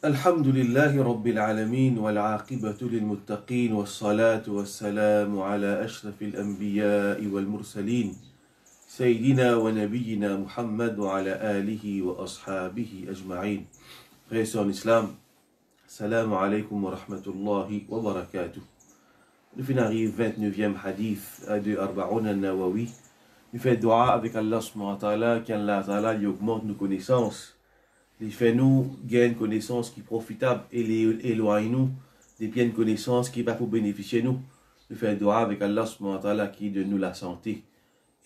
الحمد لله رب العالمين والعاقبة للمتقين والصلاة والسلام على أشرف الأنبياء والمرسلين سيدنا ونبينا محمد وعلى آله وأصحابه أجمعين. Frères et sœurs en islam, salam alaikum wa rahmatullahi wa barakatuh. Nous finissons arrive 29e hadith de Arba'oun al-Nawawi. Nous faisons dua avec Allah subhanahu wa ta'ala qu'Allah ta'ala lui augmente nos connaissances. Les fait nous gagnent connaissances qui profitables et les éloigne nous des biennes connaissances qui va pour bénéficier nous. Nous faisons dua avec Allah subhanahu wa ta'ala qui donne nous la santé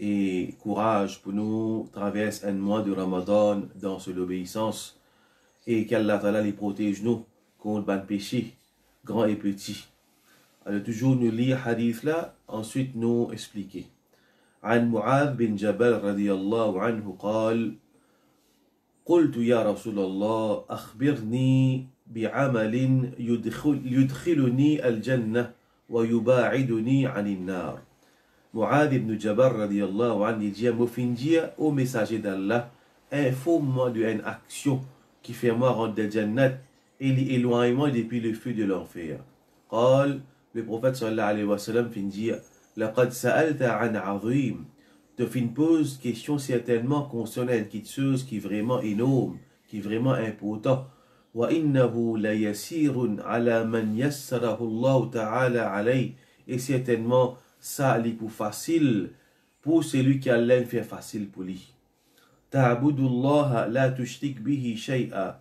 et courage pour nous traverser un mois de Ramadan dans l'obéissance et qu'Allah ta'ala les protège nous contre les péchés grands et petits. Alors toujours nous lire hadith là, ensuite nous expliquer. عن معاذ بن جبل رضي الله عنه قال قلت يا رسول الله أخبرني بعمل يدخلني الجنة ويباعدني عن النار. Mu'adh ibn Jabal radiallahu anhu dit Mofindia au messager d'Allah, informe-moi d'une action qui fait moi rentrer dans le Jannat et l'éloignement depuis le feu de l'enfer. قال, le prophète sallallahu alayhi wa sallam dit لقد سألت عن عظيم. Tu fais une pause question certainement concernant une petite chose qui est vraiment énorme, qui est vraiment important. وإنه ليسير على من يسره الله تعالى عليه. Et certainement ça est plus facile pour celui qui Allah fait facile pour lui. تعبد الله لا تشرك به شيئا.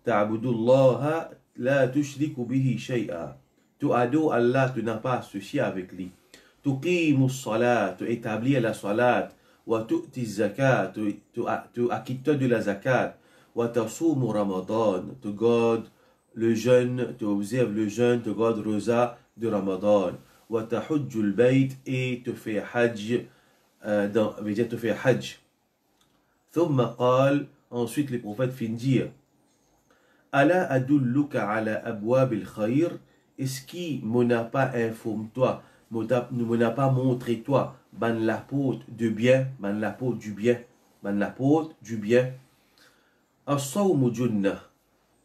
تعبد الله لا تشرك به شيئا. Tu adores Allah, tu n'as pas associé avec lui. تقيم الصلاة, tu établis la salat. وتؤتي الزكاة, tu acquittes de la zakat. وتصوم رمضان, tu gardes le jeûne, tu observes le jeûne, tu gardes rosa de Ramadan. وتحج البيت, et tu fais hajj, tu fais hajj. ثم قال, ensuite le prophète finit dire ألا أدلك على أبواب الخير. Est-ce qui n'a pas informé toi, n'a pas montré toi, ban la porte de bien, ban la porte du bien, ban la porte du bien. As-sawmu junnah,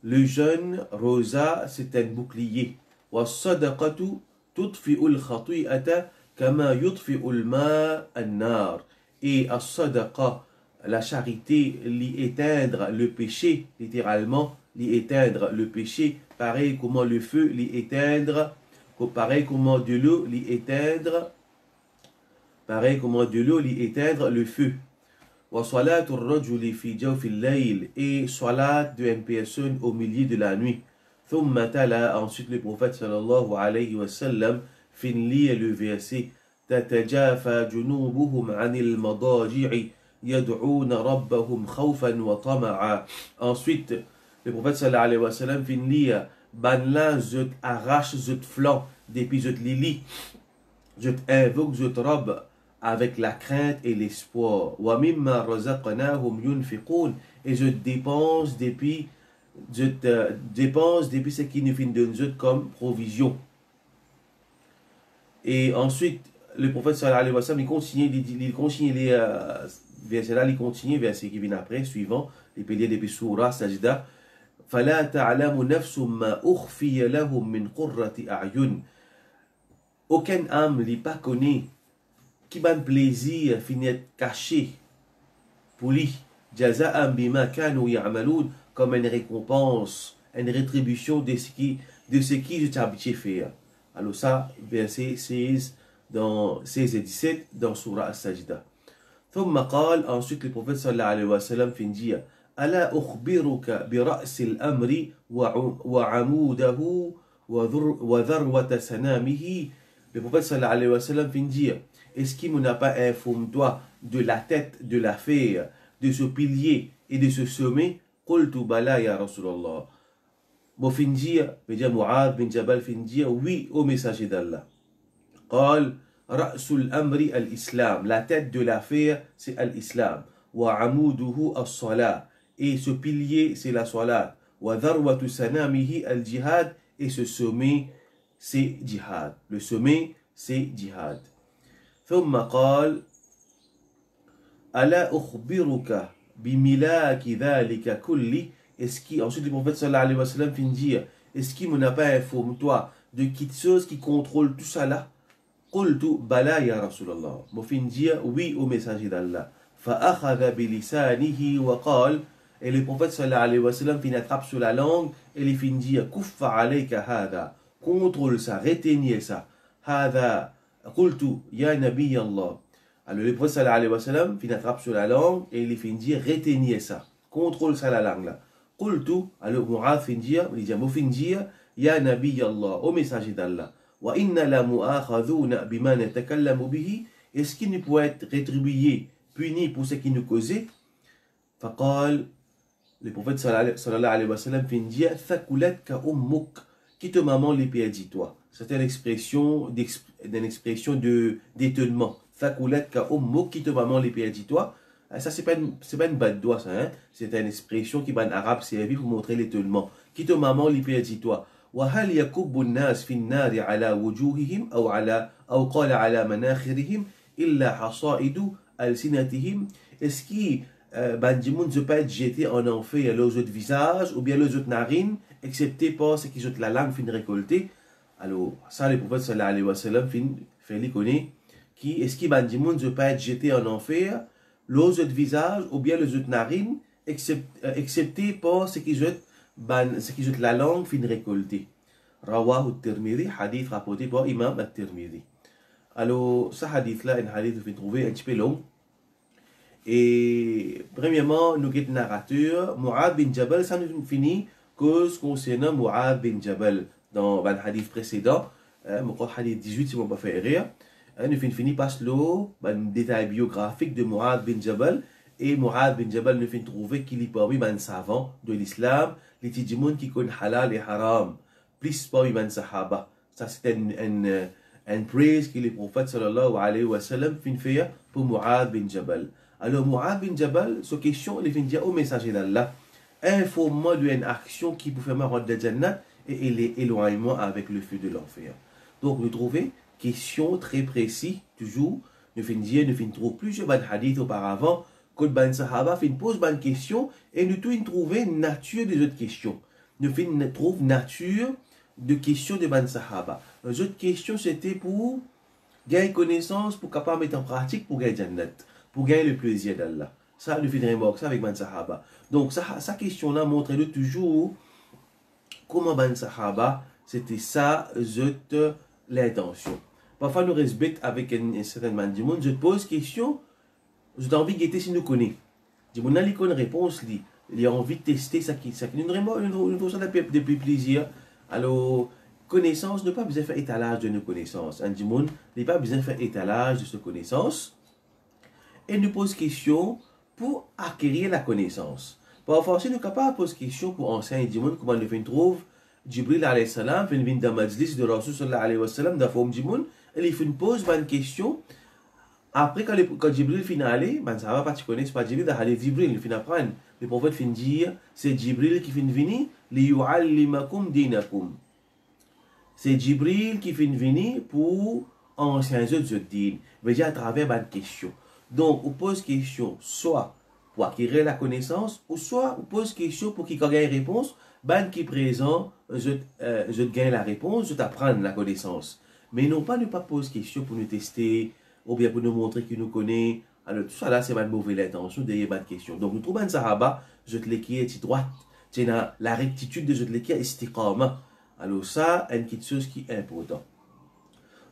le jeûne, rosa, c'est un bouclier. Was-sadaqatu tudfi'u al-khati'ata kama yudfi'u al-ma' an-nar. Et as-sadaqa, la charité, l'y éteindre le péché, littéralement, l'y éteindre le péché, pareil comment le feu l'y éteindre, pareil comment de l'eau l'y éteindre, pareil comment de l'eau l'y éteindre le feu. Wa salatu ar-rajuli fi jawfi al-layl, et salat de une personne au milieu de la nuit. Thumma tala, ensuite le prophète sallallahu alayhi wa sallam finit le verset tatajafa junubuhum anil madaji'i yad'una rabbahum khawfan wa tama'a. Ensuite le prophète sallallahu alayhi wa sallam finit ban là je arrache je flanc depuis je lili, je invoque je robe avec la crainte et l'espoir. Wa mimma razaqnahum yunfiqun, et je dépense depuis ce qui nous donne comme provision. Et ensuite le prophète sallallahu alayhi wa sallam il continue les versets là, il continue verset qui vient après suivant les piliers depuis surah sajda. فلا تعلم نفس ما أخفي لهم من قرة أعين. Aucune âme n'est pas connue qui ban plaisir finit caché pour lui. جزاء بما كانوا يعملون, comme une récompense, une rétribution de ce qui je t'ai habitué faire. Alors ça, verset 16 et 17 dans surah As-Sajda. ثم قال, ensuite le prophète sallallahu alayhi wa sallam finit ألا أخبرك برأس الأمر وعموده وذروة سنامه. Le prophète sallallahu alayhi wa sallam finit dire est-ce qu'il n'a pas informé toi de la tête de l'affaire, de ce pilier et de ce sommet. قلت بلى يا رسول الله. Bon fin dire, Mu'adh bin Jabal fin dire oui au messager d'Allah. قال رأس الأمر الإسلام, la tête de l'affaire c'est l'islam. وعموده الصلاة, et ce pilier c'est la salat. وذروة سنامه الجهاد, et ce sommet c'est jihad. Le sommet c'est jihad. ثم قال ألا أخبرك بملاك ذلك كله. Ensuite, le prophète sallallahu alayhi wa sallam finit dire, est-ce qu'il m'en a pas informé, toi, de quelque chose qui contrôle tout ça là? Qultu bala ya Rasulallah. Moi fin dire, oui au messager d'Allah. Fa'akhadha bilisanihi wa qal. Et le prophète sallallahu alayhi wa sallam fin attrape sur la langue et il fin dire, kuffa alayka hada. Contrôle ça, retenez ça. Hada. Qultu ya nabi Allah. Alors le prophète sallallahu alayhi wa sallam fin attrape sur la langue et il fin dire, retenez ça. Contrôle ça la langue là. Qultu, alors Mu'adh fin dire, il dit, moi fin dire, ya nabi Allah, au messager d'Allah. Wa inna la mu'akhadhuna bima natakallamu bihi. Est-ce qu'il ne peut être rétribué, puni pour ce qu'il nous causait? Faqal, le prophète sallallahu alayhi wa sallam fin dire, thakulatka ummuk, qui te maman les pieds dit-toi. C'est une expression d'étonnement. Thakulatka ummuk, qui te maman les pieds dit-toi. Ça, c'est pas une bad doigt, ça. Hein? C'est une expression qui, en arabe, servi pour montrer l'étonnement. Qui te maman les pieds dit-toi. وهل يكب الناس في النار على وجوههم أو قال على مناخرهم إلا حصائد ألسنتهم. Est-ce que Bandimoun ne peut pas être jeté en enfer leurs autres visages ou bien leurs autres narines, excepté par ce qu'ils ont la langue fin récoltée? Alors, ça, le prophète sallallahu alayhi wa sallam fait les connaître qui est-ce que Bandimoun ne peut pas être jeté en enfer leurs autres visages ou bien leurs autres narines, excepté par ce qu'ils ont la langue fin récoltée. Rawahu al-Tirmidhi, hadith rapporté par Imam al-Tirmidhi. Alors, ce hadith-là, un hadith que vous trouver un petit peu long. Et, premièrement, nous avons narrateur, Mu'adh bin Jabal, ça nous finit cause concernant Mu'adh bin Jabal. Dans le hadith précédent, le hadith 18, si on ne pas faire rire, nous finit par le détail biographique de Mu'adh bin Jabal. Et Mu'adh bin Jabal nous fait trouver qu'il est parmi les savants de l'islam, les gens qui connaissent halal et haram, plus parmi les sahaba. Ça, c'est une praise que le prophète sallallahu alayhi wa sallam fait pour Mu'adh bin Jabal. Alors, Mu'adh bin Jabal, sa question, il fait dire au messager d'Allah, informe-moi d'une action qui peut faire rentrer dans le Jannat et l'éloignement avec le feu de l'enfer. Donc, nous trouvons question très précise, toujours, nous trouvons plusieurs hadiths auparavant. Quand ban sahaba pose une question et nous trouver nature des autres questions. Nous trouve nature de questions de ban sahaba. Les autres questions c'était pour gagner connaissance, pour capable mettre en pratique, pour gagner jannat, pour gagner le plaisir d'Allah. Ça, nous finirons remarque ça avec ban sahaba. Donc sa question-là montre-nous toujours comment ban sahaba c'était ça, l'intention. Parfois nous respectons avec un certain man du monde, je pose question. J'ai envie de guetter si nous connaissons. Je dis, il une réponse, il a envie de tester ça qui nous trouve ça depuis plaisir. Alors, connaissance, ne pas besoin de faire étalage de nos connaissances. Un monde n'est pas besoin de faire étalage de ses connaissances. Et nous pose question pour acquérir la connaissance. Parfois, si nous sommes capables de poser question pour enseigner du monde, comment nous trouve Jibril alayhi salam, vient dans le majlis de Rasul sallallahu alayhi wa sallam, dans la forme du monde, et il fait une pause, une question. Après, quand Jibril finit aller, ça va pas, tu connais pas Jibril, d'aller Jibril, il finit apprendre. Le prophète finit dire, c'est Jibril qui finit venir, li yu'allimakum dinakum. C'est Jibril qui finit venir pour enseigner autres dînes. Mais à travers une question. Donc, on pose question soit pour acquérir la connaissance, ou soit on pose question pour qu'il gagne réponse, qui est présent, je gagne la réponse, je t'apprends la connaissance. Mais non pas ne pas poser question pour nous tester, ou bien pour nous montrer qu'il nous connaît. Alors tout ça là, c'est une mauvaise intention derrière ma question. Donc nous trouvons un sahaba, je te l'ai qui est droite, c'est la rectitude de je te l'ai qui est istiqama. Alors ça, une petite chose qui est importante.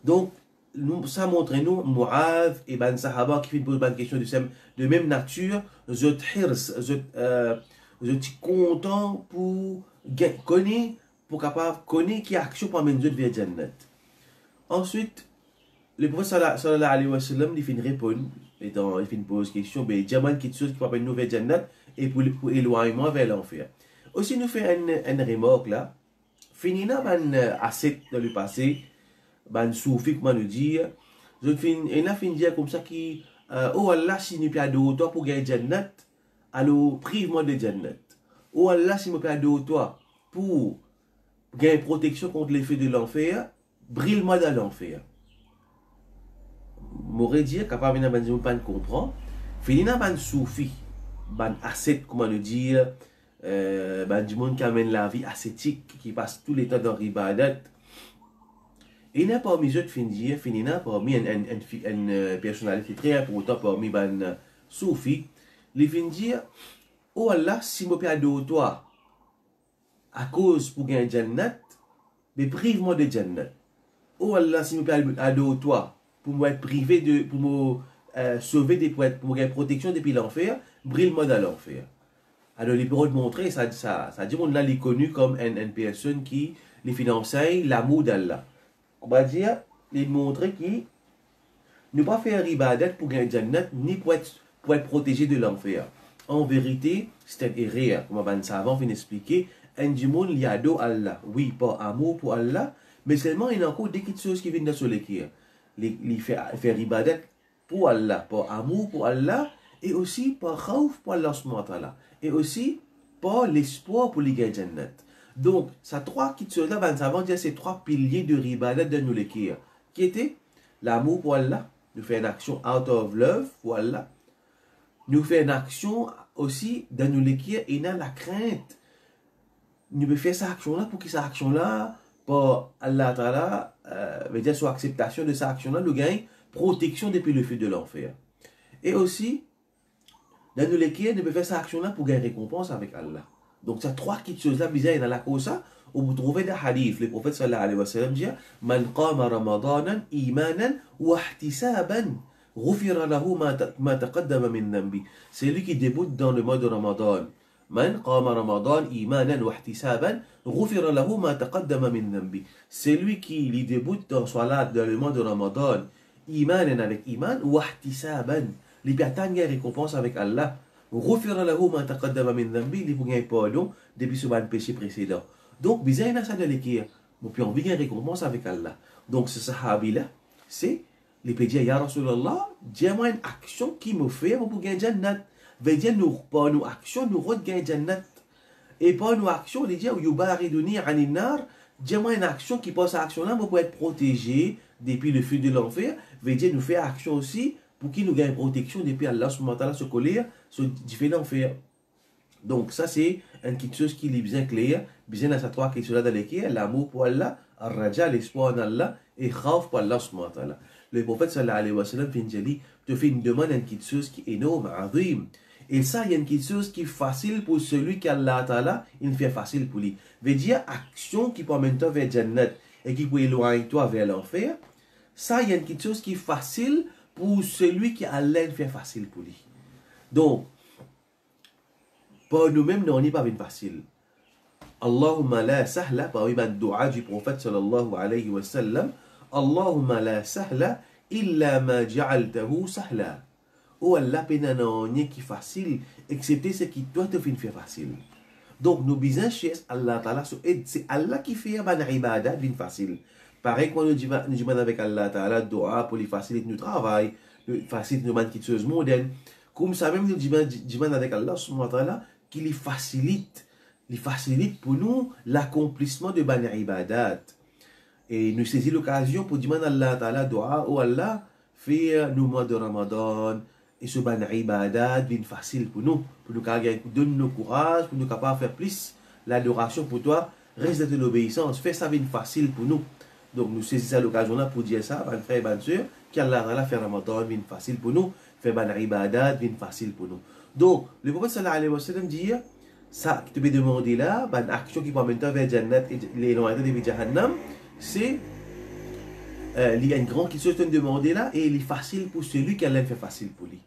Donc, ça montre nous, Mu'adh et ben sahaba qui posent une question de même nature, je suis content pour connaître, pour capable connaître qui action pour amener vers Jannat. Ensuite, le prophète sallallahu alayhi wa sallam, il fait une réponse, il fait une pause question, mais il y a une chose qui va une nouvelle Jannat et pour éloignement vers l'enfer. Aussi, nous faisons une remarque là, finina assez dans le passé, soufi, comment nous dire, il a fini dire comme ça qui, oh Allah, si nous plaît de toi pour gagner Jannat, alors prive-moi de Jannat. Oh Allah, si nous plaît de toi pour gagner protection contre l'effet de l'enfer, brille-moi dans l'enfer. M'aurait dit, capable de pas comprendre, finina soufi, asset, comment nous dire, du monde qui amène la vie ascétique, qui passe tout le temps dans ribadat. Et n'a parmi eux de finir parmi une personnalité très importante parmi les soufis, les finir, oh Allah, si je peux de toi, à cause pour gagner Jannat, mais prive-moi de Jannat. Oh Allah, si je peux de toi, pour me privé de, pour me sauver des pour me gagner protection depuis l'enfer, brille-moi dans l'enfer. Alors, les bureaux de montrer, ça dit, on l'a connu comme une personne qui les finançait l'amour d'Allah. On va dire, les montrer qui ne pas faire ibadat pour gagner Jannat, ni pour être protégé de l'enfer. En vérité, c'est une erreur, comme un savant vient expliquer, un du monde il y a d'eau Allah. Oui, pas amour pour Allah, mais seulement il y a encore des petites choses qui viennent de se l'écrire. Les faire ibadat pour Allah, pas amour pour Allah, et aussi par khawf pour Allah subhanahu wa ta'ala. Et aussi par l'espoir pour les gagner Jannat. Donc, ces trois petites choses-là, ben, ça va dire ces trois piliers de ribadat de nous l'écrire. Qui étaient l'amour pour Allah, nous faire une action out of love pour Allah. Nous faire une action aussi de nous l'écrire et dans la crainte. Nous pouvons faire cette action-là pour que cette action-là, pour Allah Ta'ala, veut dire sur acceptation de cette action-là, nous gagne protection depuis le feu de l'enfer. Et aussi, dans nous l'écrire, nous pouvons faire cette action-là pour gagner récompense avec Allah. Donc, ces trois petites choses-là, bizarres dans la cause, où vous trouvez des hadiths. Le prophète sallallahu alayhi wa sallam dit Man qama ramadanan imanan wa ihtisaban ghufira lahu ma taqaddama min dhanbi. C'est lui qui débute dans le mois de Ramadan. Man qama ramadan imanan wa ihtisaban ghufira lahu ma taqaddama min dhanbi. C'est lui qui débute dans le mois de Ramadan. Imanan avec iman wa ihtisaban. Il peut atteindre une récompense avec Allah. غفر له ما تقدم من ذنبه اللي pour gagner pardon depuis ce péché précédent. Donc bizarre na ça de l'écrire mais puis on veut gagner récompense avec Allah. Donc ce sahabi là c'est les peut dire ya Rasulallah dis-moi une action qui me fait pour gagner Jannat. Veut dire nous pas nous action nous gagner Jannat et pas nous action il dit yubariduni anin nar dis-moi une action qui passe à action là pour être protégé depuis le feu de l'enfer. Veut dire nous faire action aussi pour qui nous gagne protection depuis Allah subhanahu wa ta'ala se coller sur différents enfer. Donc ça c'est une petite chose qui est bien claire, bien dans ces trois questions-là dans lesquelles l'amour pour Allah, al-raja, l'espoir en Allah et khawf pour Allah subhanahu wa ta'ala. Le prophète sallallahu alayhi wa sallam te fait une demande à une petite chose qui est énorme, azim. Et ça, il y a une petite chose qui est facile pour celui qui Allah ta'ala, il fait facile pour lui. Veut dire action qui peut amener toi vers Jannat et qui peut éloigner toi vers l'enfer. Ça, il y a une petite chose qui est facile pour celui qui Allah fait facile pour lui. Donc, pour nous-mêmes, on n'est pas bien facile. Allahumma la sahla, par le dua du prophète sallallahu alayhi wa sallam, Allahumma la sahla illa ma ja'altahu sahla. Oh Allah, pénanonnier qui facile, excepté ce qui doit te faire facile. Donc, nous disons chez Allah Ta'ala, c'est Allah qui fait un ibadat bien facile. Pareil, quand nous disons avec Allah Ta'ala, dua pour lui faciliter notre travail, faciliter nos petites choses modernes. Comme ça, même nous disons avec Allah subhanahu wa ta'ala, qui lui facilite pour nous l'accomplissement de ban ibadat. Et nous saisissons l'occasion pour demander à Allah Ta'ala, dua, oh Allah, fais nos mois de Ramadan, et ce ban ibadat bien facile pour nous donne nos courage, pour nous capables de faire plus l'adoration pour toi, reste de l'obéissance, fais ça bien facile pour nous. Donc nous saisissons l'occasion là pour dire ça, ban frère et ban soeur, qu'Allah Ta'ala fait Ramadan bien facile pour nous, fait ban ibadat bien facile pour nous. Donc, le prophète sallallahu alayhi wa sallam dit, ça qui te peut demander là, ban action qui peut amener vers Jannat et l'éloigner de Jahannam, c'est il y a une grande question qui te demander là, et il est facile pour celui qui Allah fait facile pour lui.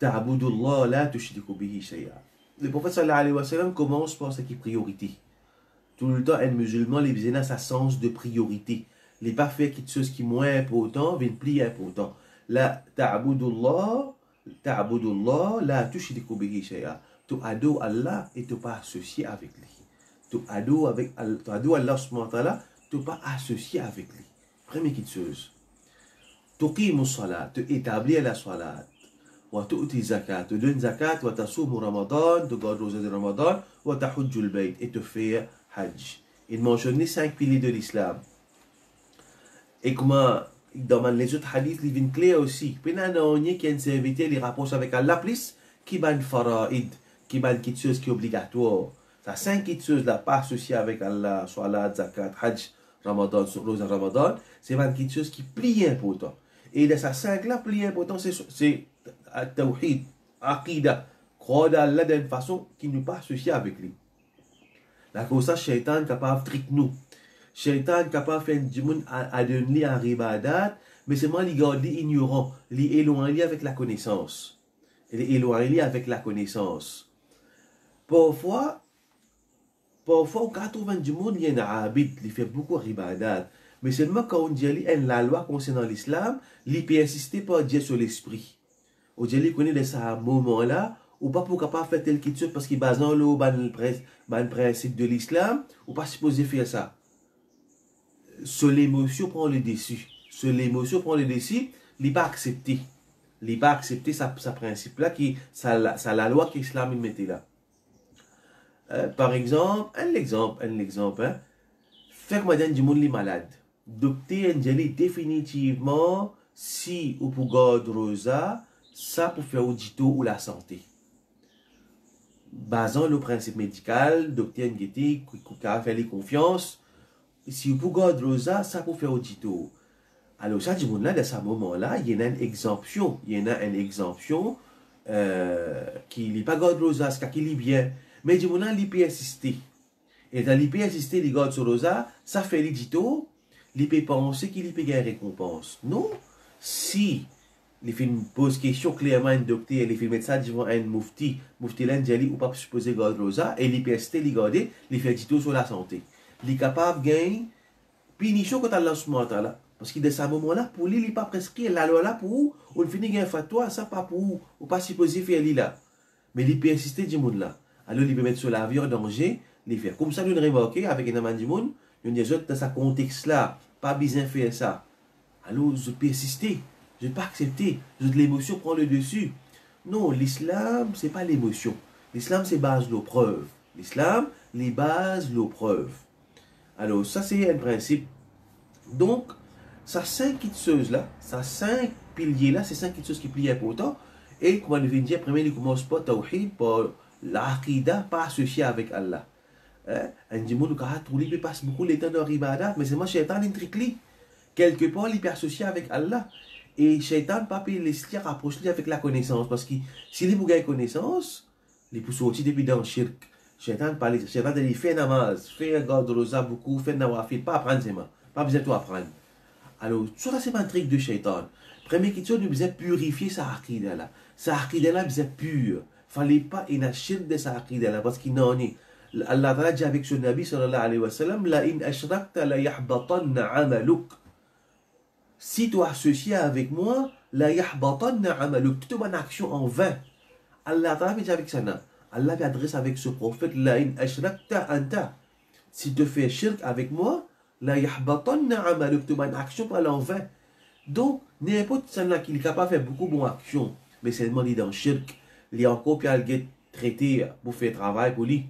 Ta'budullah la tushriku bihi shay'a. Le prophète sallallahu alayhi wa sallam commence par ce qui est priorité. Tout le temps, un musulman, les besoin sa sens de priorité. Les pas faire quelque chose qui est moins important, vient plus important. La ta'budullah la tushriku bihi shay'a. Tu adores Allah et tu pas associé avec lui. Tu adores Allah subhanahu wa ta'ala, tu pas associé avec lui. Première petite chose. Tuqimu salat, tu établis la salat. Wa tu'ti zakat, tu donnes zakat, wa tasumu ramadan, tu gardes rosa de ramadan, wa tahujjul bayt, et tu fais hajj. Il mentionne les 5 piliers de l'islam. Et comment dans les autres hadiths, il vient clair aussi. Puis il y a un serviteur, il rapproche avec Allah plus, qui ban faraid, qui est quelque chose qui est obligatoire. Ça 5 choses là, pas associées avec Allah, soit la zakat, hajj, ramadan, rosa ramadan, c'est quelque chose qui est plus important. Et de ces 5 là, plus important, c'est tawhid, aqida, croire dans Allah d'une façon qui n'est pas associée avec lui. La cause ça, shaitan est capable de trick nous. Shaitan est capable de faire du monde à donner un ribadat, mais c'est moi qui garde ignorant, qui éloigné avec la connaissance. Il est éloigné avec la connaissance. Parfois, au 80 du monde, il y a un abid, il fait beaucoup de ribadat. Mais seulement quand on dit la loi concernant l'islam, il peut insister par Dieu sur l'esprit. On dit qu'il connaît de ce moment-là, ou pas pour capable faire tel quelque chose parce qu'il base dans le principe de l'islam, ou pas supposé faire ça. Sur l'émotion prend le dessus. Sur l'émotion prend le dessus, il n'est pas accepté. Il n'est pas accepté sa principe-là, la loi que l'islam mettait là. Par exemple, un exemple, hein. Faire madame du monde les malades. Docteur Angeli définitivement si ou pour garder rosa, ça pour faire audito ou la santé. Basant le principe médical, docteur Ngeti qui a fait les confiance, si ou pour garder rosa, ça pour faire audito. Alors ça du monde là, de ce moment-là, il y a une exemption. Il y en a une exemption qui n'est pas garde rosa, ce qui est bien. Mais du moment il peut assister. Et dans l'IP assister, les gardes sur rosa, ça fait l'édito, l'IP penser qu'il peut gagner récompense. Non. Si les films posent question clairement à un docteur, les films mettent ça devant un moufti l'Indjali ou pas supposé garde rosa, et l'IP assister, les garder, les fait édito sur la santé. Les capables de gagner punition contre Allah subhanahu wa ta'ala. Parce que de ce moment-là, pour lui, il n'est pas prescrit la loi là pour on finit gagner fatwa, ça pas pour ou pas supposé faire lui là. Mais l'IP assister du monde là. Alors il peut mettre sur la vie en danger. Les faire. Comme ça, nous remarquons avec un amant du monde, nous disons dans ce contexte-là, pas besoin de faire ça. Alors, je peux persister, je ne peux pas accepter, l'émotion prend le dessus. Non, l'islam, ce n'est pas l'émotion. L'islam, c'est base de preuve. L'islam, les bases de preuve. Alors, ça, c'est un principe. Donc, ça 5 choses-là, ça 5 piliers-là, c'est 5 choses qui plient important. Et, comme on vient de dire, premier, il commence par tawhid, par l'aqida, pas associé avec Allah. Un monde qui passe beaucoup de temps dans l'ibadat, mais c'est moi, Shaitan, il trique. Quelque part, il est associé avec Allah. Et Shaitan, pas les rapprocher avec la connaissance. Parce que s'il est pour gagner connaissance, il peut sortir depuis dans le shirk. Shaitan, il fait namaz, fait garde rosa beaucoup, fait nawafil, pas apprendre ses mains. Pas besoin de tout apprendre. Alors, ça, c'est pas un trick de Shaitan. Première question, nous devons purifier sa akida là. Sa akida là, devait pure. Fallait pas une shirk de sa akida là, parce qu'il n'en est. Allah Ta'ala dit avec son Nabi sallallahu alayhi wa sallam, la in ashrakta la yahbatanna amaluk. Si tu associes avec moi, la yahbatanna amaluk. Toute bonne action en vain. Allah Ta'ala dit avec ça. Allah adresse avec ce prophète, la in ashrakta anta. Si tu fais shirk avec moi, la yahbatanna amaluk. Toute bonne action pas en vain. Donc, n'importe qui est capable de faire beaucoup de bonnes actions, mais seulement dit dans shirk, il y a encore qui a traité pour faire travail pour lui.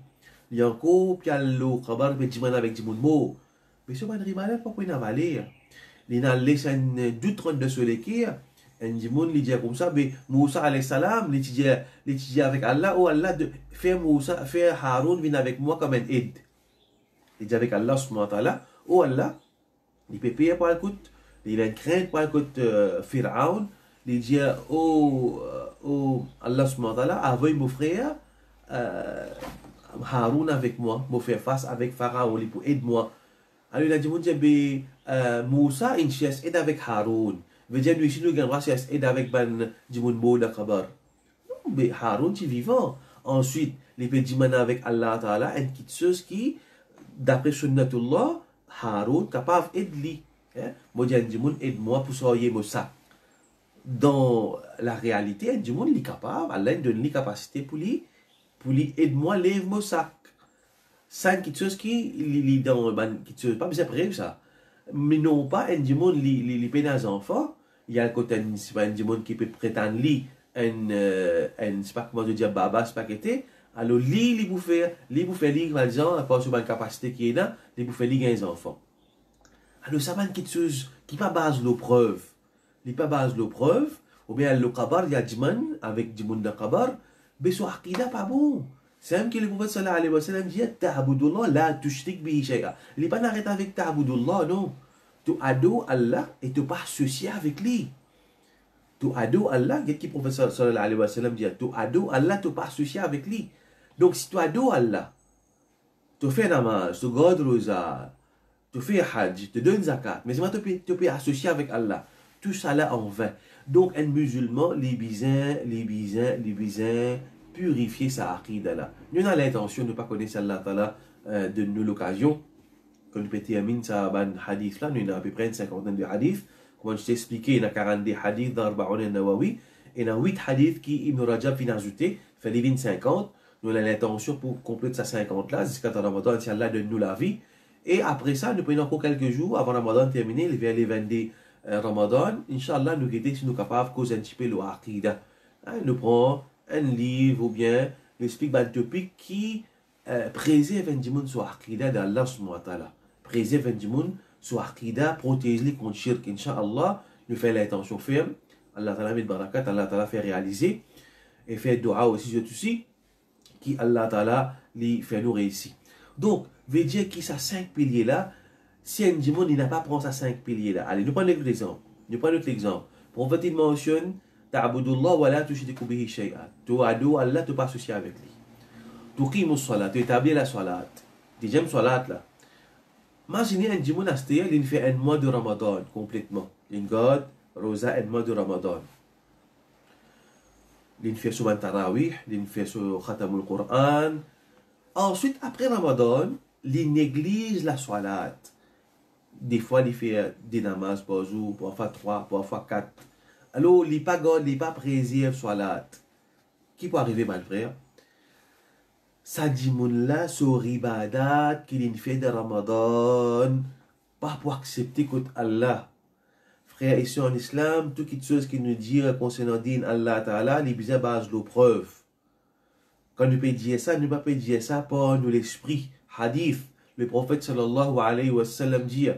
Il y a encore qui a le khabar avec du monde. Mais ce n'est pas pour une valeur. Il a laissé un doute de ce qui un monde il dit comme ça, mais Moussa alayhi salam, il dit avec Allah, ou Allah fait Moussa, fait Haroun venir avec moi comme un aide. Il dit avec Allah subhanahu wa ta'ala, ou Allah, il peut payer pour le coup, il a une crainte pour le coup Pharaon, il dit, oh Allah subhanahu wa ta'ala, avec mon frère, Haroun avec moi, me faire face avec Pharaon pour aider moi. Alors il a dit, Moussa, il cherche aide avec Haroun. Veut dire, nous ici, nous avons cherché aide avec Jimoun Mouda Kabar. Non, mais Haroun, tu es vivant. Ensuite, les petits avec Allah Ta'ala, une petite chose qui, d'après Sunnatullah, Haroun capable d'aider. Moi, je dis, aide-moi pour soigner Moussa. Dans la réalité, Jimoun est capable, Allah donne les capacités pour lui aide-moi, lève mon sac. Ça, quelque chose qui, dans pas besoin de ça. Mais non pas, un monde, les peines aux enfants, il y a le côté, c'est pas un monde qui peut prétendre, c'est pas comment je dis, baba, c'est pas qu'était. Alors, il vous fait, par exemple, à part sur la capacité qui est là, il vous fait les enfants. Alors, ça va quelque chose qui pas base de preuve. Il pas base de preuve, ou bien le kabar, il y a du monde avec du monde de kabar. Mais son aqida pas bon. C'est même que le prophète sallallahu alayhi wa sallam dit ta'budullah la tushrik bihi shay'a. Il n'est pas arrêté avec ta'budullah, non. Tu adores Allah et tu pas associé avec lui. Tu adores Allah, il y a qui le prophète sallallahu alayhi wa sallam dit tu adores Allah, tu pas associé avec lui. Donc si tu adores Allah, tu fais namaz, tu gardes rosa, tu fais hajj, tu donnes zakat, mais tu peux associer avec Allah. Tout ça là en vain. Donc un musulman, les bisins, purifier sa aqida là. Nous avons l'intention de ne pas connaître Allah Ta'ala de nous l'occasion. Quand nous pétons ça ban hadith là, nous avons à peu près une cinquantaine de hadiths. Comme je t'ai expliqué, il y a 42 hadiths dans Arba'un Nawawi. Et il y a 8 hadiths qui Ibn Rajab vient ajouter, fait les 50. Nous avons l'intention pour compléter sa 50 là, jusqu'à Ramadan, si Allah donne nous la vie. Et après ça, nous prenons encore quelques jours avant Ramadan terminé, vers les 22 Ramadan. Inch'Allah, nous guetter si nous sommes capables de causer un petit peu l'aqida. Nous prenons un livre ou bien l'explique un topic qui préserve un monde sur l'aqida d'Allah subhanahu wa ta'ala. Préserve un monde sur l'aqida, protège-les contre shirk. Inch'Allah, nous faisons l'intention ferme. Allah ta'ala met barakat, Allah ta'ala fait réaliser. Et fait dua aussi, je aussi, qui Allah ta'ala lui fait nous réussir. Donc, veut dire qu'il y a 5 piliers là. Si un monde n'a pas pris ces 5 piliers là, allez, nous prenons l'exemple. Nous prenons l'exemple. Pour fait, il mentionne ta'budullah wa la tushriku bihi shay'an. Tu adores Allah, tu pas associé avec lui. Tu qimus salat, tu établis la salat. Deuxième salat là. Imaginez un monastère, il fait un mois de Ramadan complètement. Il garde rosa un mois de Ramadan. Il fait souvent tarawih, il fait sur khatamul Qur'an. Ensuite, après Ramadan, il néglige la salat. Des fois, il fait des namazes par jour, parfois 3, parfois 4. Alors, il n'est pas préserve salat. Qui peut arriver, mal frère? Ça dit, là, sur ribadat qu'il fait de Ramadan, pas pour accepter que Allah. Frère, ici en islam, toutes les choses qui nous disent concernant din Allah Ta'ala, les bizarres base de preuve. Quand nous pouvons dire ça, nous ne pouvons pas dire ça par nous l'esprit. Hadith, le prophète sallallahu alayhi wa sallam dit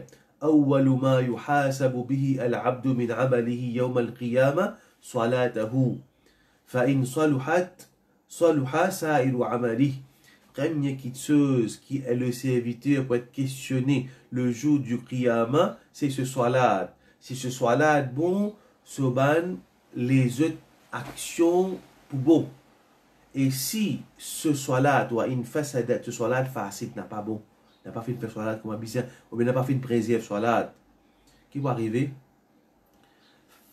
أول ما يحاسب به العبد من عمله يوم القيامة صلاته فإن صلحت صلح سائر عمله. Première chose qui est le serviteur pour être questionné le jour du Qiyamah, c'est ce salat. Si ce salat bon, se ban les autres actions pour bon. Et si ce salat ou une fasadat, ce salat facile n'a pas bon, n'a pas fait une salat comme un bizarre, ou bien n'a pas fait une préserve salat, qui va arriver?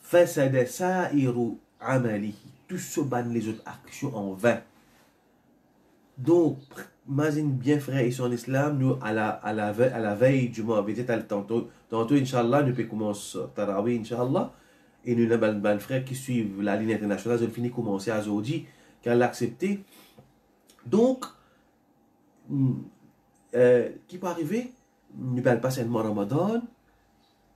Fasadat sa'iru amali, tout se ban les autres actions en vain. Donc, imagine bien, frère, ici en islam, nous, à la veille du mois, tantôt, Inch'Allah, nous pouvons commencer Tarawih, Inch'Allah, et nous avons un frère qui suit la ligne internationale, je finis commencer à Zodi, qui a l'accepté. Donc, qui peut arriver? Nous allons passer le mois Ramadan,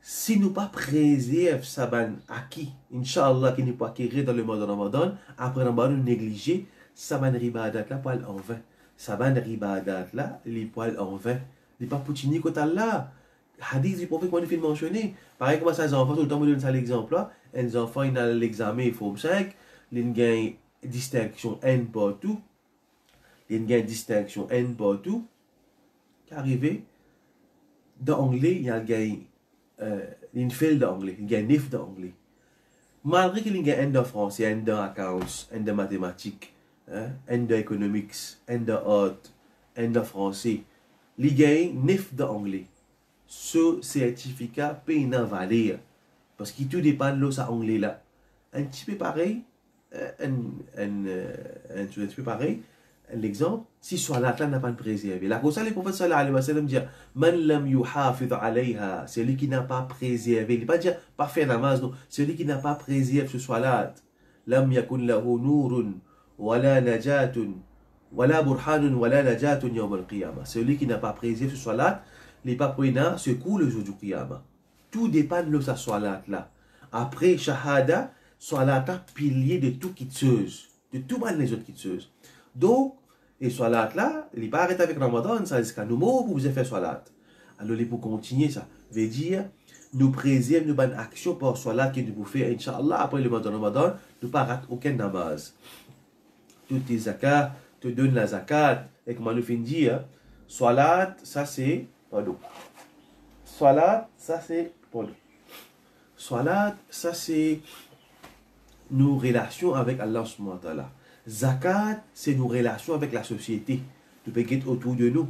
si nous pas préserver ça ban acquis, Inch'Allah, qui nous pas acquérir dans le mois de Ramadan, après Ramadan, nous négliger, Saban ribadat là, poil en vain. Saban ribadat là, les poils en vain. Les pas poutini côté là. Hadith du prophète qu'on a fait mentionner. Pareil comme ça, les enfants, tout le temps, on donne ça l'exemple là. Les enfants, ils ont l'examen, il faut 5. Ils gagnent distinction N partout. Ils gagnent distinction N partout. Qu'arrivé, dans l'anglais, il y a gagné une file d'anglais. Il gagne 9 d'anglais. Malgré qu'il y a un de français, un de accounts, un de mathématiques, un de economics, un de art, un de français, il gagne 9 d'anglais. Ce certificat peut en valoir. Parce que tout dépend de l'autre anglais là. Un petit peu pareil, un petit peu pareil, l'exemple, si salat là n'a pas préservé. La cause ça, le prophète sallallahu alayhi wa sallam dit Man lam yuhafidh alayha, celui qui n'a pas préservé, il ne pas dire pas faire namaz, non, celui qui n'a pas préservé ce salat, lam yakun lahu nurun, wala najatun, wala burhanun, wala najatun yawm al-qiyamah. Celui qui n'a pas préservé ce salat, il n'est pas pris secours le jour du qiyamah. Tout dépend de sa salat là. Après shahada, salat pilier de tout quitteuse, de tout mal les autres quitteuses. Donc, et salat là, il n'est pas arrêté avec Ramadan, ça dit qu'à nous mots pour vous faire salat. Alors, il pour continuer ça, veut dire, nous préserve nos bonnes actions par salat que nous pouvons faire, Inch'Allah, après le mois de Ramadan, nous ne pas rater aucun namaz. toutes tes zakats, te donne la zakat. Et comme on fin dit, hein, salat, ça c'est, pardon. Salat, ça c'est, pardon. Salat, ça c'est nos relations avec Allah subhanahu wa ta'ala. Zakat, c'est nos relations avec la société, le pays autour de nous.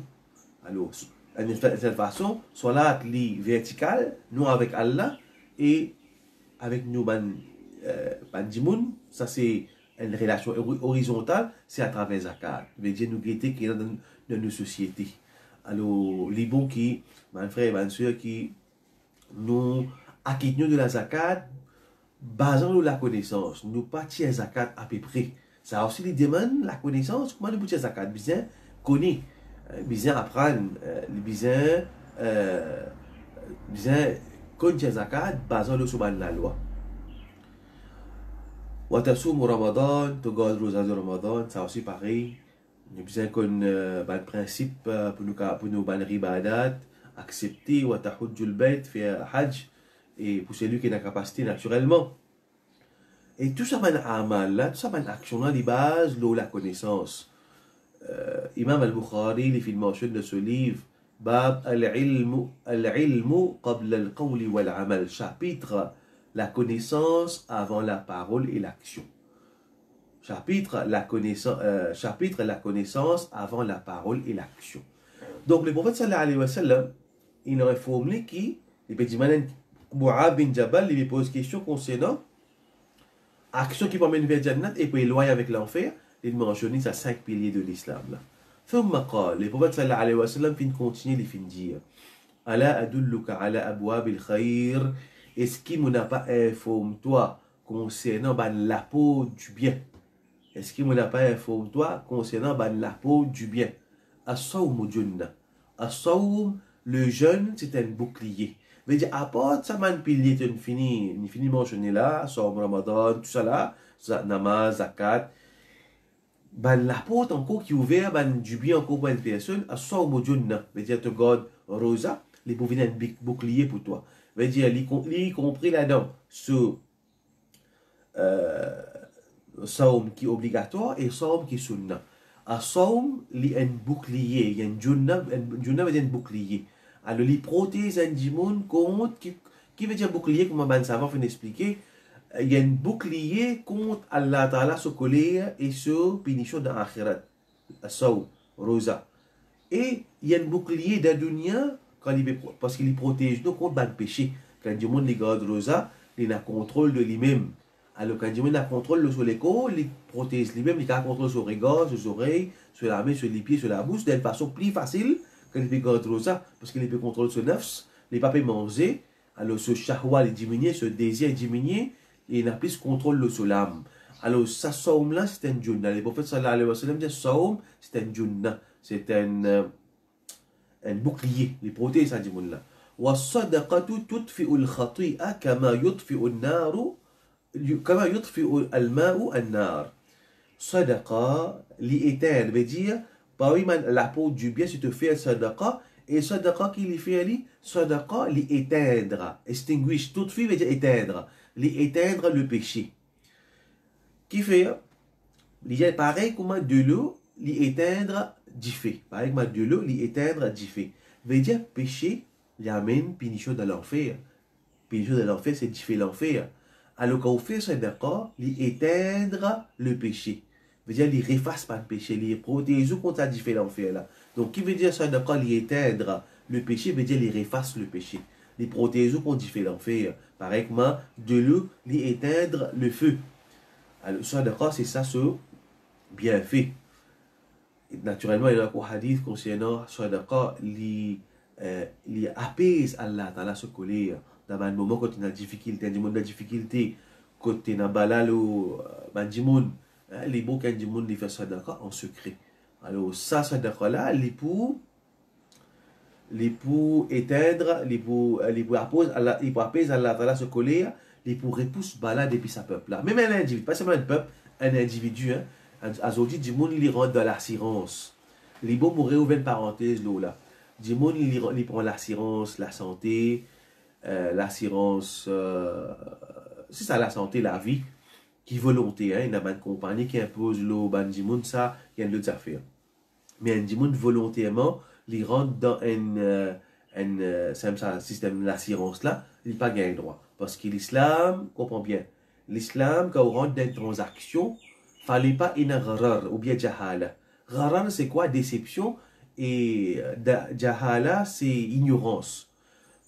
Alors, de cette façon, salat li vertical, nous avec Allah et avec nous bandimoun, ça c'est une relation horizontale, c'est à travers zakat. Mais Dieu nous guette qui est dans nos sociétés. Alors, les bons qui, mes frères et mes soeurs, qui nous acquittons de la zakat, basant la connaissance, nous pas tirer zakat à peu près. Ça aussi les demande la connaissance, comment nous tirer zakat, bien connaître, bien apprendre, bien connaître zakat basant sur la loi. Watasum Ramadan, tu gardes rosa de Ramadan, ça aussi pareil. Nous besoin qu'on le principe pour nous ban ribadat, accepter watahujjul bait, faire hajj et pour celui qui a la capacité naturellement. Et tout ça, amal là, tout ça, action là, les bases, la connaissance. Imam al-Bukhari, il fait mention de ce livre, Bab al-ilmu qabla al-qawli wal-amal, chapitre la connaissance avant la parole et l'action. Chapitre la connaissance avant la parole et l'action. Donc le prophète sallallahu alayhi wa sallam, il aurait formulé qui, il peut dire, Mu'adh bin Jabal, il pose question concernant action qui permet vers Jannat et puis éloigner avec l'enfer. Il mentionne ça 5 piliers de l'islam. ثم قال, le prophète sallallahu alayhi wa sallam fin continuer, il fin dire, Ala adulluka ala abwab al-khayr, est-ce qu'il n'a pas informé toi concernant la peau du bien? Est-ce qu'il n'a pas informé toi concernant la peau du bien? As-sawmu junna. As-sawm, le jeûne, c'est un bouclier. Veut dire, à part ça, man pilier, tu fini mentionner là, sawm Ramadan, tout ça là, namaz, zakat. La peau encore qui est ouverte, du bien encore pour une personne, as-sawmu junna. Veut dire, tu gardes rosa, les pour venir un bouclier pour toi. Veut dire, y compris là-dedans, ce saum qui est obligatoire et saum qui est sunna. Un saum, il y a un bouclier, il y a un junna veut dire un bouclier. Alors, il protège un djimoun contre, qui veut dire bouclier, comme on savant fin expliquer, il y a un bouclier contre Allah Ta'ala, ce colère et ce punition dans l'akhirat, saum, rosa. Et il y a un bouclier de dunya, parce qu'il protège nous contre le péché. Quand le monde garde rosa, il a contrôle de lui-même. Alors quand il a contrôle sur les corps, il protège lui-même, il a contrôle sur les regard, sur les oreilles, sur la main, sur les pieds, sur la bouche, d'une façon plus facile que il garde rosa, parce qu'il peut contrôler ce nafs, il ne peut pas manger, alors ce shahwa est diminué, ce désir est diminué, et il a plus contrôle sur l'âme. Alors ça, saum là, c'est un junna. Le prophète sallallahu alayhi wa sallam dit saum, c'est un junna, c'est un bouclier, il protège ça, dit là. والصدقة تطفئ الخطيئة كما يطفئ النار كما يطفئ الماء النار. Sadaqa, li éteindre, veut dire, parmi la peau du bien, si tu fais sadaqa, et sadaqa qui li fait, sadaqa, li éteindre, extinguish, toute fille veut dire éteindre, li éteindre le péché. Qui fait, li pareil comme de l'eau, li éteindre du fait. Pareil comme de l'eau, li éteindre du fait. Veut dire, péché, li amène punition dans l'enfer. Punition dans l'enfer, c'est du fait l'enfer. Alors quand on fait sadaqa, li éteindre le péché. Veut dire, il efface pas le péché, il protège contre la différence l'enfer là. Donc, qui veut dire sadaqa, il éteindre le péché, veut dire, il efface le péché. Il protège contre différents l'enfer. Pareil comme de l'eau, il éteindre le feu. Alors, sadaqa, c'est ça, ce bienfait. Et naturellement, il y a un hadith concernant sadaqa, il apaise Allah, Ta'ala se coller. Dans un moment quand tu as une difficulté, quand tu as un balal ou les mots quand du monde les fait sadaqa en secret. Alors ça sadaqa là, les pour éteindre, les pour apaiser Allah Ta'ala se coller, les pour repousser balade depuis sa peuple là. Même un individu, pas seulement un peuple, un individu, aujourd'hui du monde il rentre dans l'assurance. Les beaux mourir ouvrir une parenthèse là. Du monde il prend l'assurance, la santé, l'assurance, c'est ça la santé, la vie. qui volonté, hein, il y a une compagnie qui impose l'eau, bandimoun, ça, il y a d'autres affaires. Mais un dimoun volontairement, il rentre dans un système d'assurance là, il n'a pas gagné le droit. Parce que l'islam, comprend bien, l'islam, quand on rentre dans une transaction, il ne fallait pas une gharar ou bien jahala. Gharar, c'est quoi? Déception. Et jahala, c'est ignorance.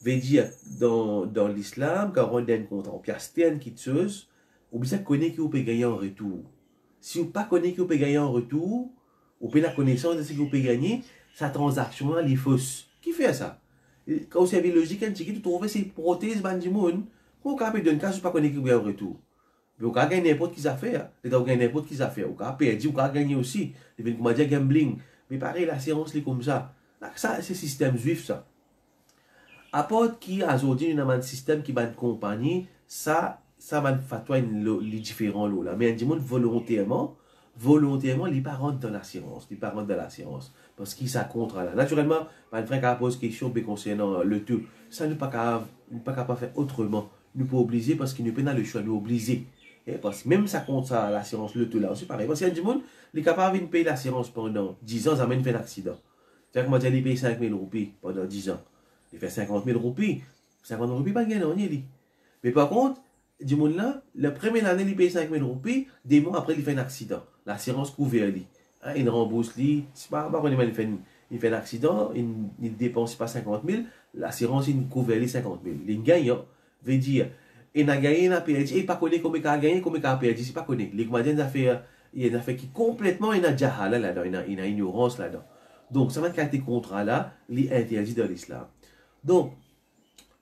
Veut dire, dans l'islam, quand on rentre dans un contrat, on piace une quitteuse, on bien connaît qui vous peut gagner en retour. Si vous ne pas connaissez qui vous peut gagner en retour, vous pouvez la connaissance de ce que vous pouvez gagner, sa transaction elle est fausse. Qui fait ça? Quand vous avez logique, un petit qui trouve ces prothèses bandimoun, vous pouvez donner cas, vous pas connaître qui vous gagne en retour. Vous pouvez gagner n'importe qui affaire. Vous pouvez gagner n'importe qui affaire. Vous pouvez perdre, vous pouvez gagner aussi. Vous pouvez dire gambling. Mais pareil, l'assurance est comme ça. Ça, c'est le système juif, ça. À part qui a aujourd'hui un système qui va une compagnie, ça va faire les différents lots là. Mais un monde volontairement, il pas rentre dans l'assurance. Il pas rentre dans l'assurance. Parce qu'il ça contre là. Naturellement, un frère qui pose question concernant le tout. Ça ne pas capable faire autrement. Nous pas obligé parce qu'il ne peut pas le choix, nous obligé. Parce que même ça compte ça, l'assurance, le tout là aussi pareil. Parce qu'il y a du monde, il est capable de payer l'assurance pendant 10 ans, ça mène fait un accident. C'est-à-dire comment dire, il paye 5 000 roupies pendant 10 ans. Il fait 50 000 roupies. 50 000 roupies, pas gagné, non, il. Mais par contre, du monde là, la première année, il paye 5 000 roupies, des mois après, il fait un accident. L'assurance couvre lui. Hein, il rembourse lui. C'est pas quand il fait un accident, il ne dépense pas 50 000, l'assurance, il couvre lui 50 000. Il gagne, veut dire, il a gagné, il a perdu, il n'a pas connu comment il a gagné, comment il a perdu, c'est pas connu. Les Canadiens, il y a une affaire qui complètement, il y a jahala là-dedans, il y a ignorance là-dedans. Donc, ça va être des contrats là, il est interdit dans l'islam. Donc,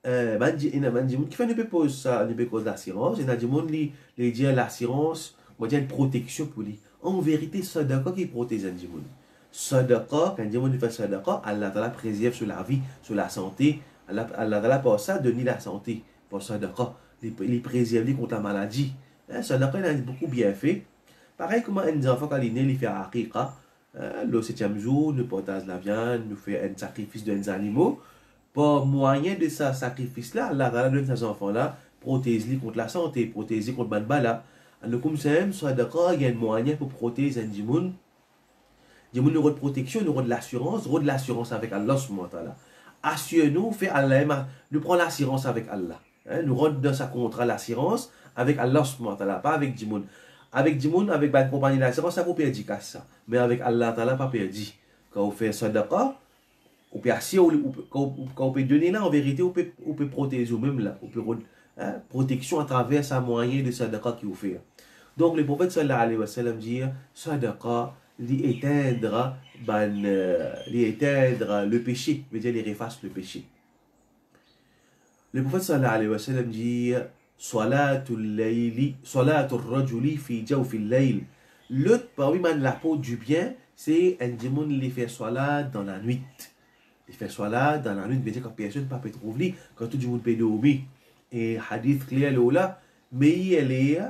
il y a des gens qui font une peu ça, une peu cause d'assurance, il y a des gens qui disent l'assurance, on va dire une protection pour lui. En vérité, c'est sadaqa qui protège les gens. Sadaqa, quand les gens font sadaqa, Allah Ta'ala préserve sur la vie, sur la santé. Allah Ta'ala pour ça donne la santé, pour sadaqa. Il préserve contre la maladie. Sadaqa, il a beaucoup bien fait. Pareil comme un enfant quand il est né, il fait aqiqa. Le 7e jour, nous portons la viande, nous faisons un sacrifice des animaux. Par moyen de ce sacrifice-là, Allah Ta'ala donne ces enfants-là, protège-les contre la santé, protège-les contre le bala. Alors, comme ça, il y a un moyen pour protéger les gens. Il y a une protection, une de l'assurance avec Allah. Assure-nous, fait Allah, nous prenons l'assurance avec Allah. Nous rentrons dans sa contrat l'assurance avec Allah, pas avec Djimoun. Avec Djimoun, avec une compagnie d'assurance, ça vous perdez ça. Mais avec Allah, pas perdu. Quand vous faites sadaqa, vous pouvez assurer, quand vous pouvez donner là, en vérité, vous pouvez protéger vous-même là. Vous pouvez protection à travers sa moyen de sadaqa qui vous fait. Donc le prophète sallallahu alayhi wa sallam dit sadaqa éteindre le péché, veut dire il efface le péché. Le prophète sallallahu alayhi wa sallam dit salatul rajuli fi jawfil layl. L'autre parmi la peau du bien, c'est un démon qui fait salat dans la nuit. Il fait salat dans la nuit, veut dire quand personne ne peut trouver, quand tout le monde peut dormir. Et hadith clair là, mais elle est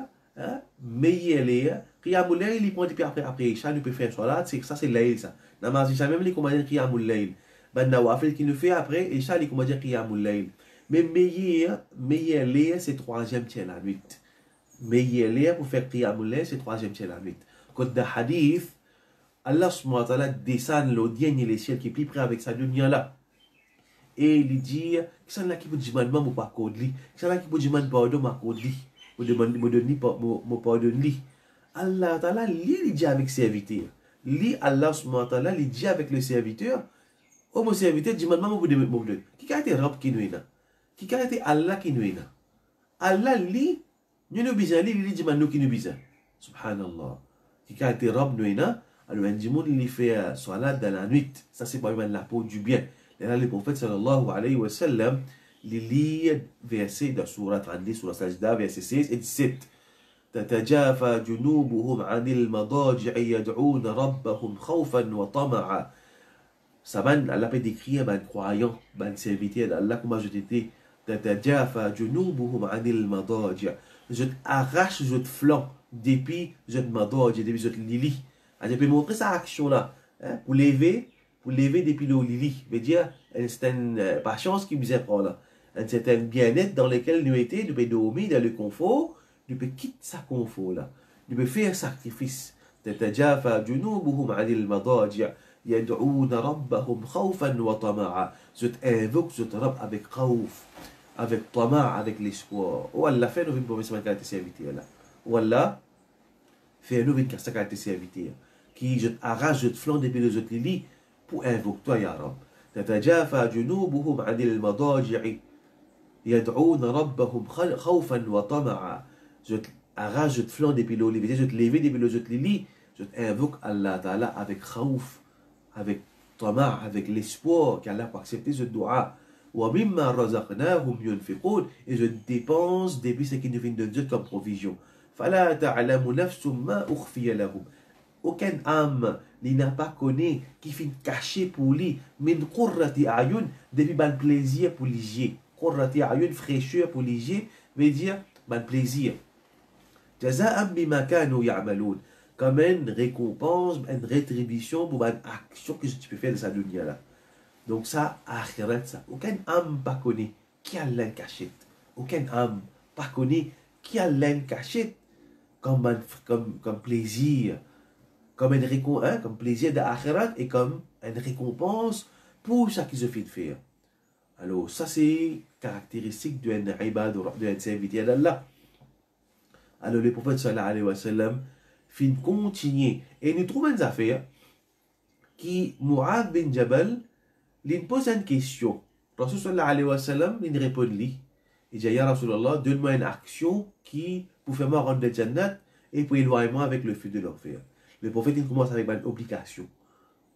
Qiyamul Layl, il prend depuis après Isha, il peut faire salat, ça c'est Layl ça. Namaz Isha même, il commence à dire Qiyamul Layl. Ben Nawafil qui nous fait après Isha, il commence à dire Qiyamul Layl. Mais meilleur Layl, c'est 3e tiers la nuit. Meilleur Layl pour faire Qiyamul Layl, c'est 3e tiers la nuit. Quand dans hadith, Allah subhanahu wa ta'ala descend l'audience et les ciels qui est plus près avec sa dunya là. Et il dit, qui là qui peut dire maman ou pas code li, qui là qui peut dire maman pardon ma code li, ou demande me pardonne li. Allah Ta'ala il dit avec serviteur. Li Allah subhanahu wa ta'ala il dit avec le serviteur. Oh mon serviteur dit maman vous de qui a été rab qui nous est là. Qui a été Allah qui nous est là. Allah li nous nous besoin li dit maman qui nous besoin. Subhanallah. Qui a été rab nous est là. Alors un dit il fait salat dans la nuit. Ça c'est pas la peau du bien. Là, le prophète sallallahu alayhi wa sallam, il lit verset de surat 30, surat Sajda, verset 16 et 17. تتجافى جنوبهم عن المضاجع يدعون ربهم خوفا وطمعا. Ça va, Allah peut décrire un croyant, un serviteur d'Allah, comment je t'étais. تتجافى جنوبهم عن المضاجع. Je t'arrache, je te flanc, depuis je te madaji, depuis je te lili. Je peux montrer sa action là, pour lever depuis le lit, veut dire une certaine patience qui vous apprend là, un certain bien-être dans lequel nous étions, nous pouvons dormir dans le confort, il peut quitter sa confort là. Il peut faire un sacrifice. تتجافى جنوبهم عن المضاجع يدعون ربهم خوفا وطمعا. Je t'invoque, je te rab avec khawf, avec tama, avec l'espoir. Wallah, fais-nous une promesse de qualité serviteur là. Wallah, fais-nous une qualité serviteur. Qui je t'arrache, je te flanc depuis les autres lits pour invoquer toi, ya Rab. تتجافى جنوبهم عن المضاجع يدعون ربهم خوفا وطمعا. Je t'arrache, je te flanc depuis les lits, je te lève depuis les autres lits, je t'invoque Allah Ta'ala avec khawf, avec tama, avec l'espoir qu'Allah peut accepter ce dua. وَمِمَّا رَزَقْنَاهُمْ يُنْفِقُونَ. Et je dépense depuis ce qui nous vient de Dieu comme provision. فَلَا تَعْلَمُ نَفْسٌ مَا أُخْفِيَ لَهُمْ. Aucune âme qui n'a pas connu, qui finit caché pour lui, min qurrati a'yun, depuis ban plaisir pour liger. Qurrati a'yun, fraîcheur pour liger, veut dire ban plaisir. Jaza'an bima kanu ya'malun. Comme une récompense, une rétribution pour une action que tu peux faire dans sa dunya là. Donc ça, akhirat ça. Aucune âme pas connaît qui a l'un cachette. Aucune âme pas connaît qui a l'un cachette comme plaisir, comme une récompense, comme plaisir d'akhirat et comme une récompense pour ce qu'ils ont fait de faire. Alors ça c'est caractéristique d'un ibad, d'un serviteur d'Allah. Alors le prophète sallallahu alayhi wa sallam fin continuer et nous trouvons une affaire qui Mu'adh bin Jabal lui pose une question. Rasul sallallahu alayhi wa sallam lui répond lui. Il dit ya Rasulallah, donne-moi une action qui pour faire moi rentrer dans le Jannat et pour éloigner moi avec le feu de l'enfer. Le prophète il commence avec une obligation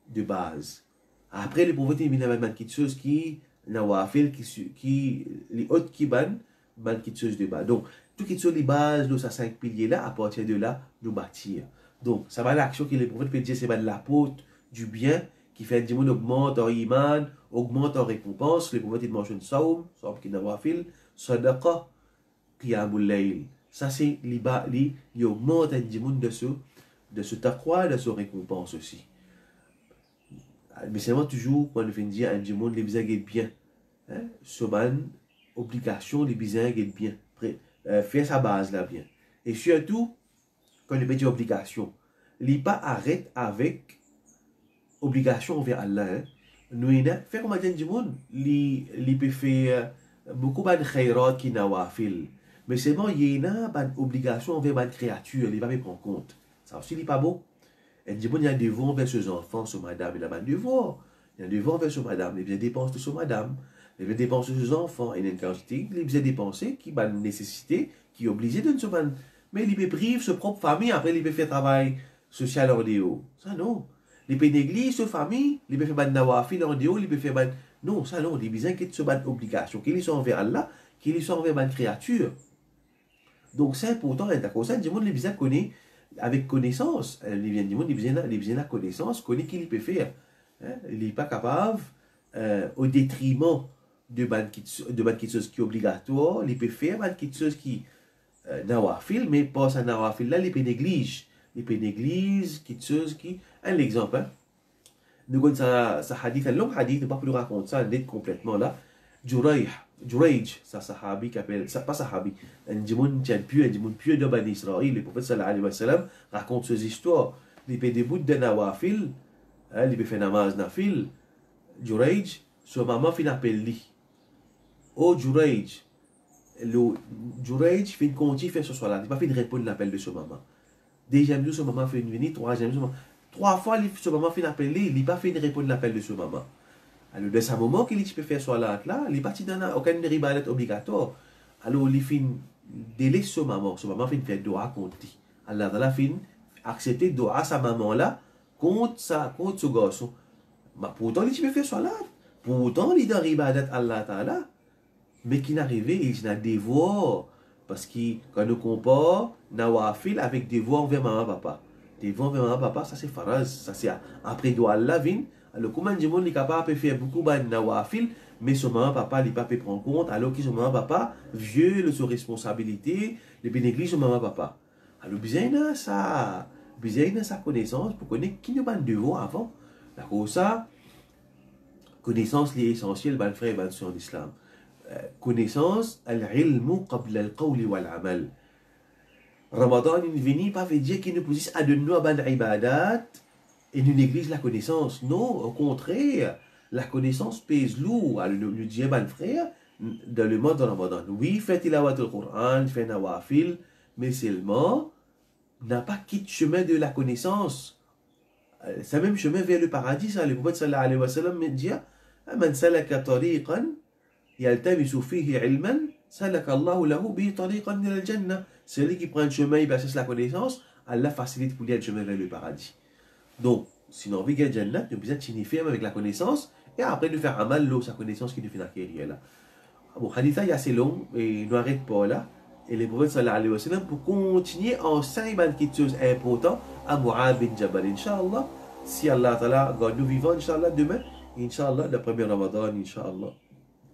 de base. Après le prophète il vient avec une petite chose qui nawafil qui les autres qui ban une petite chose de base. Donc tout qui sont les bases de ces 5 piliers là, à partir de là nous bâtir. Donc ça va l'action que le prophète peut dire c'est l'apôtre du bien qui fait que augmente en iman, augmente en récompense. Le prophète il mentionne saum qui nawafil, sadaqa, qiyamul layl. Ça c'est li augmente un dimoun de ce taqwa, de ce récompense aussi. Mais c'est moi toujours quand on fait dire un dimoun les bizarres bien. Ce ban obligation les bizarres bien. Faire sa base là bien. Et surtout, quand on dit obligation, il pas arrête avec obligation envers Allah. Nous, faire comme un dimoun, il peut faire beaucoup de khayrat qui nawafil. Mais c'est bon, il y a une obligation envers une créature, il va me prendre compte. Ça aussi, il n'est pas beau. Et il y a un devoir envers ses enfants, sur madame, il a un devoir. Il y a un devoir envers sur madame, il vient dépenser sur madame, il vient dépenser sur ses enfants. Il y a une quantité, il vient dépenser qui a une nécessité, qui est obligé de se faire. Mais il peut priver sa propre famille, après il peut faire travail social en déo. Ça non. Il peut négliger sa famille, il peut faire un nawafil en déo, il peut faire un. Non, ça non, il a besoin qu'il se une obligation, qu'il soit envers Allah, qu'il soit envers une créature. Donc c'est important, et d'accord, ça, le monde les bizarres connaît avec connaissance. Les bien du monde, les bizarres la connaissance, connaît qu'il peut faire. Il n'est pas capable, au détriment de quelque chose qui est obligatoire, il peut faire quelque chose qui nawafil, mais pas ça nawafil là, il peut négliger. Il peut négliger quelque chose qui. Un exemple, hein. Nous avons ça hadith, un long hadith, ne pas plus raconter ça, net complètement là. Jurayj, ça sahabi qui appelle, ça pas sahabi, un djimoun pieux de Bani Israël, le prophète sallallahu alayhi wa sallam raconte ces histoires. Il fait des bouts de nawafil, il fait namaz nafil. Jurayj, son maman fin appelle lui. Oh Jurayj, Jurayj fin continue faire ce soir-là, il va fin répondre l'appel de son maman. Deuxième jour, son maman fait venir, troisième jour, 3 fois, son maman fin appelle lui, il n'a pas fait répondre l'appel de son maman. Alors, de ce moment qu'il peut faire soit là, il est parti dans aucun ribalet obligatoire. Alors, il fin délaisse son maman fin faire doa contre lui. Allah Ta'ala fin accepter doa sa maman là contre ce garçon. Mais pourtant, il peut faire soit là. Pourtant, il est dans ribalet Allah Ta'ala. Mais qui n'arrive, il a des devoirs. Parce que quand nous comparons nawafil avec des devoirs envers maman papa. Des devoirs envers maman papa, ça c'est faraz. Ça c'est après doa Allah vin. Alors, comment le monde est capable de faire beaucoup de nawafil, mais son maman papa n'est pas prendre compte, alors que son maman papa vieux de ses responsabilités, il néglige son maman papa. Alors, besoin de sa connaissance pour connaître qui nous a de devoir avant. D'accord, ça, connaissance est essentielle, ban frère, ban soeur d'islam. Connaissance, al-ilmu qabla al-qawli wal-amal. Ramadan, il vient pas veut dire qu'il nous pousse à de nous ban ibadat et nous néglige la connaissance. Non, au contraire, la connaissance pèse lourd. Alors, nous disons, ban frère, dans le mois de Ramadan, oui, fait tilawat al-Qur'an, fait nawafil, mais seulement, n'a pas quitté le chemin de la connaissance. C'est le même chemin vers le paradis. Ça, le prophète sallallahu alayhi wa sallam me dit, man salaka tariqan, yaltamisu fihi ilman, salaka Allahu lahu bi tariqan ila al-jannah. Celui qui prend le chemin, il passe la connaissance, Allah facilite pour lui le chemin vers le paradis. Donc, si nous envie de Jannah, nous besoin de signifier avec la connaissance, et après de faire amal l'eau, sa connaissance qui nous fait acquérir là. Bon, hadith est assez long, et nous n'arrête pas là. Et le prophète sallallahu alayhi wa sallam, pour continuer en 5 quelque chose important, à Mu'adh bin Jabal, Inch'Allah, si Allah Ta'ala garde nous vivants, Inch'Allah, demain, Inch'Allah, le premier Ramadan, Inch'Allah.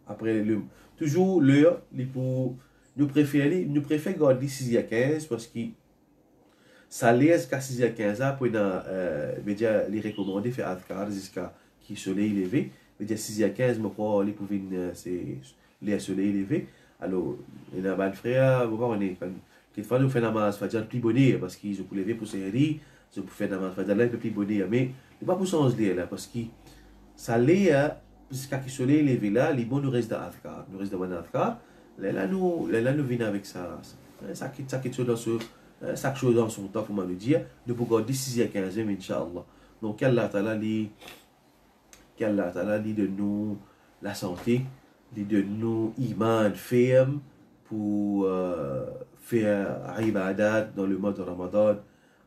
Après, toujours l'heure, nous préférons garder 6 à 15 parce que ça laisse qu'à 6 à 15 ans, pour les recommander faire adkar jusqu'à qui soleil levé. Mais 6 à 15, je crois, les pouvoir les soleil levé. Alors, il y a un frère, on est quelquefois nous faisons namaz fajr plus bonheur parce qu'ils ont pu lever pour série, ils ont pu faire namaz fajr là un peu plus bonheur, mais il pas pour changer là parce que ça l'est jusqu'à qui soleil levé là, les bons nous restent dans adkar, nous reste dans adkar. Là nous venons avec ça chaque chose dans son temps, faut me le dire, de pouvoir garder 6 à 15, Inch'Allah. Donc, qu'Allah Ta'ala lit de nous la santé, lit de nous iman ferme pour faire ibadat dans le mois de Ramadan.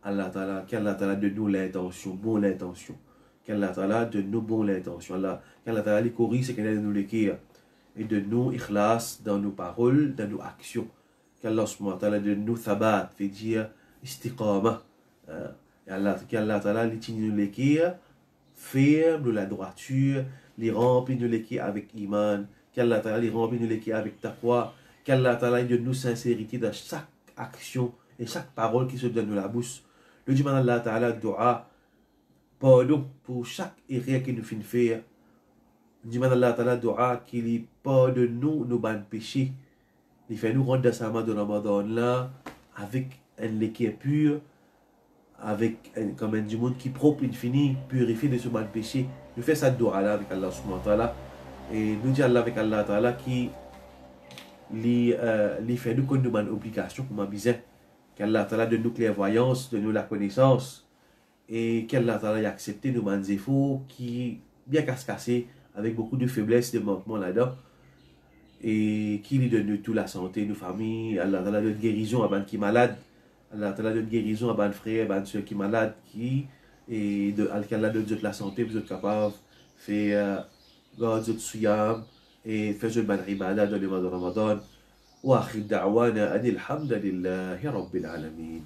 Qu'Allah Ta'ala de nous l'intention, bonne l'intention. Qu'Allah Ta'ala de nous bonne l'intention. Qu'Allah Ta'ala les corrige, c'est qu'Allah de nous l'écrire. Et de nous ikhlas dans nos paroles, dans nos actions. Qu'Allah subhanahu wa ta'ala de nous thabat, fait dire istiqama. Qu'Allah ta'ala nous l'écrire, ferme de la droiture, les remplit nous l'écrire avec iman. Qu'Allah ta'ala les remplit nous l'écrire avec taqwa. Qu'Allah ta'ala de nous sincérité dans chaque action et chaque parole qui se donne de la bouche. Le dimanche Allah ta'ala dua, pardon pour chaque erreur que nous finissons faire. Dimanche Allah ta'ala dua qu'il pardonne nous nos bons péchés. Il fait nous rendre dans sa main de Ramadan là avec un équilibre pur, avec comme un du monde qui propre, infini, purifié de ce mal péché. Nous faisons ça dua là avec Allah subhanahu wa ta'ala. Et nous disons Allah avec Allah ta'ala qui lui fait nous connaître une obligation comme un besoin. Qu'Allah ta'ala de nous clairvoyance, de nous la connaissance. Et qu'Allah ta'ala accepte nos défauts qui bien casse-cassés avec beaucoup de faiblesses, de manquements là-dedans. Et qui lui donne toute la santé, nos familles. Allah Ta'ala donne guérison à ban qui est malade. Allah Ta'ala donne guérison à ban frère, à ban soeur qui est malade. Et Allah donne la santé, vous êtes capable de faire garder votre souyam et faire une bonne ibadah dans le mois de Ramadan. Wa akhir da'wana anil hamdalillahi rabbil alamin.